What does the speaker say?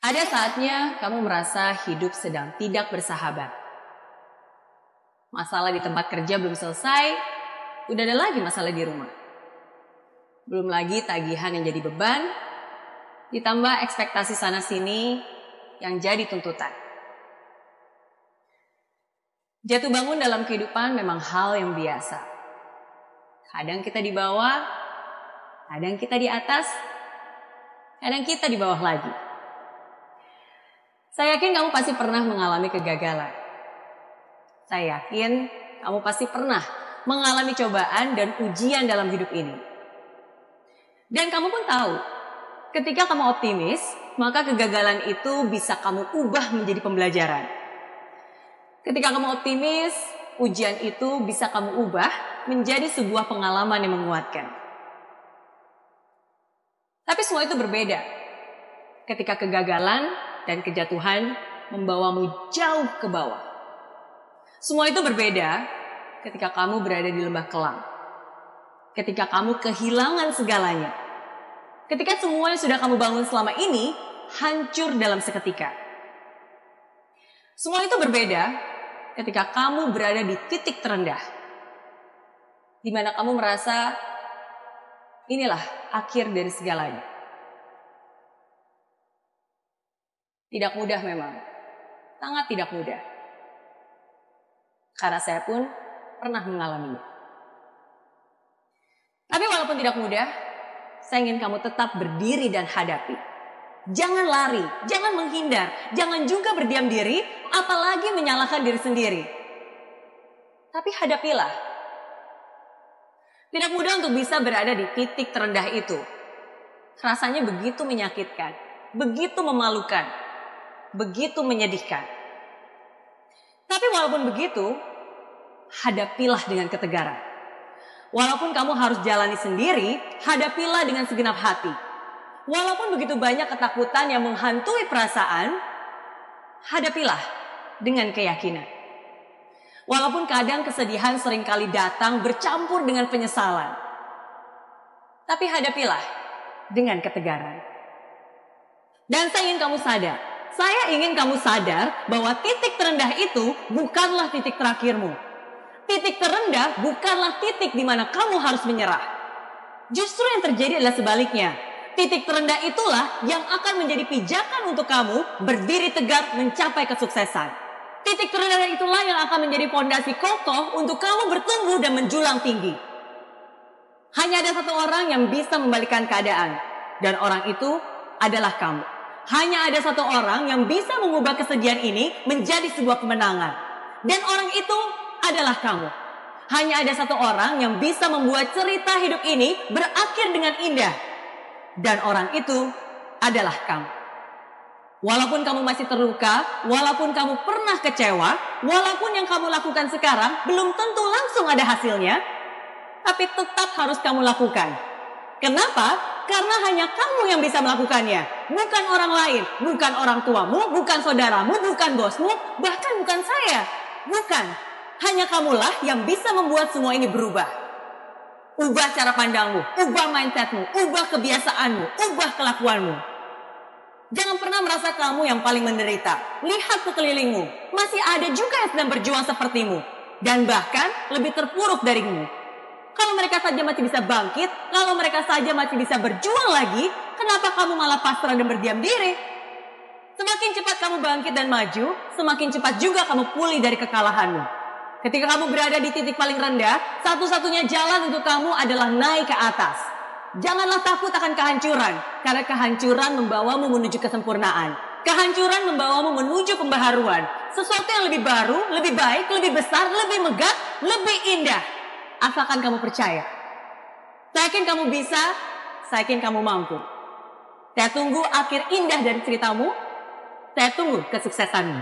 Ada saatnya kamu merasa hidup sedang tidak bersahabat. Masalah di tempat kerja belum selesai, udah ada lagi masalah di rumah. Belum lagi tagihan yang jadi beban, ditambah ekspektasi sana-sini yang jadi tuntutan. Jatuh bangun dalam kehidupan memang hal yang biasa. Kadang kita di bawah, kadang kita di atas, kadang kita di bawah lagi. Saya yakin kamu pasti pernah mengalami kegagalan. Saya yakin kamu pasti pernah mengalami cobaan dan ujian dalam hidup ini. Dan kamu pun tahu, ketika kamu optimis, maka kegagalan itu bisa kamu ubah menjadi pembelajaran. Ketika kamu optimis, ujian itu bisa kamu ubah menjadi sebuah pengalaman yang menguatkan. Tapi semua itu berbeda ketika kegagalan dan kejatuhan membawamu jauh ke bawah. Semua itu berbeda ketika kamu berada di lembah kelam. Ketika kamu kehilangan segalanya. Ketika semua yang sudah kamu bangun selama ini hancur dalam seketika. Semua itu berbeda ketika kamu berada di titik terendah. Di mana kamu merasa inilah akhir dari segalanya. Tidak mudah memang, sangat tidak mudah. Karena saya pun pernah mengalaminya. Tapi walaupun tidak mudah, saya ingin kamu tetap berdiri dan hadapi. Jangan lari, jangan menghindar, jangan juga berdiam diri, apalagi menyalahkan diri sendiri. Tapi hadapilah. Tidak mudah untuk bisa berada di titik terendah itu. Rasanya begitu menyakitkan, begitu memalukan, begitu menyedihkan. Tapi walaupun begitu, hadapilah dengan ketegaran. Walaupun kamu harus jalani sendiri, hadapilah dengan segenap hati. Walaupun begitu banyak ketakutan yang menghantui perasaan, hadapilah dengan keyakinan. Walaupun kadang kesedihan seringkali datang bercampur dengan penyesalan, tapi hadapilah dengan ketegaran. Dan saya ingin kamu sadar bahwa titik terendah itu bukanlah titik terakhirmu. Titik terendah bukanlah titik di mana kamu harus menyerah. Justru yang terjadi adalah sebaliknya. Titik terendah itulah yang akan menjadi pijakan untuk kamu berdiri tegak mencapai kesuksesan. Titik terendah itulah yang akan menjadi fondasi kokoh untuk kamu bertumbuh dan menjulang tinggi. Hanya ada satu orang yang bisa membalikkan keadaan, dan orang itu adalah kamu. Hanya ada satu orang yang bisa mengubah kesedihan ini menjadi sebuah kemenangan. Dan orang itu adalah kamu. Hanya ada satu orang yang bisa membuat cerita hidup ini berakhir dengan indah. Dan orang itu adalah kamu. Walaupun kamu masih terluka, walaupun kamu pernah kecewa, walaupun yang kamu lakukan sekarang belum tentu langsung ada hasilnya, tapi tetap harus kamu lakukan. Kenapa? Karena hanya kamu yang bisa melakukannya. Bukan orang lain, bukan orang tuamu, bukan saudaramu, bukan bosmu, bahkan bukan saya. Bukan. Hanya kamulah yang bisa membuat semua ini berubah. Ubah cara pandangmu, ubah mindsetmu, ubah kebiasaanmu, ubah kelakuanmu. Jangan pernah merasa kamu yang paling menderita. Lihat sekelilingmu, masih ada juga yang sedang berjuang sepertimu. Dan bahkan lebih terpuruk darimu. Kalau mereka saja masih bisa bangkit, kalau mereka saja masih bisa berjuang lagi, kenapa kamu malah pasrah dan berdiam diri? Semakin cepat kamu bangkit dan maju, semakin cepat juga kamu pulih dari kekalahanmu. Ketika kamu berada di titik paling rendah, satu-satunya jalan untuk kamu adalah naik ke atas. Janganlah takut akan kehancuran, karena kehancuran membawamu menuju kesempurnaan. Kehancuran membawamu menuju pembaharuan. Sesuatu yang lebih baru, lebih baik, lebih besar, lebih megah, lebih indah. Asalkan kamu percaya. Saya yakin kamu bisa, saya yakin kamu mampu. Saya tunggu akhir indah dari ceritamu. Saya tunggu kesuksesanmu.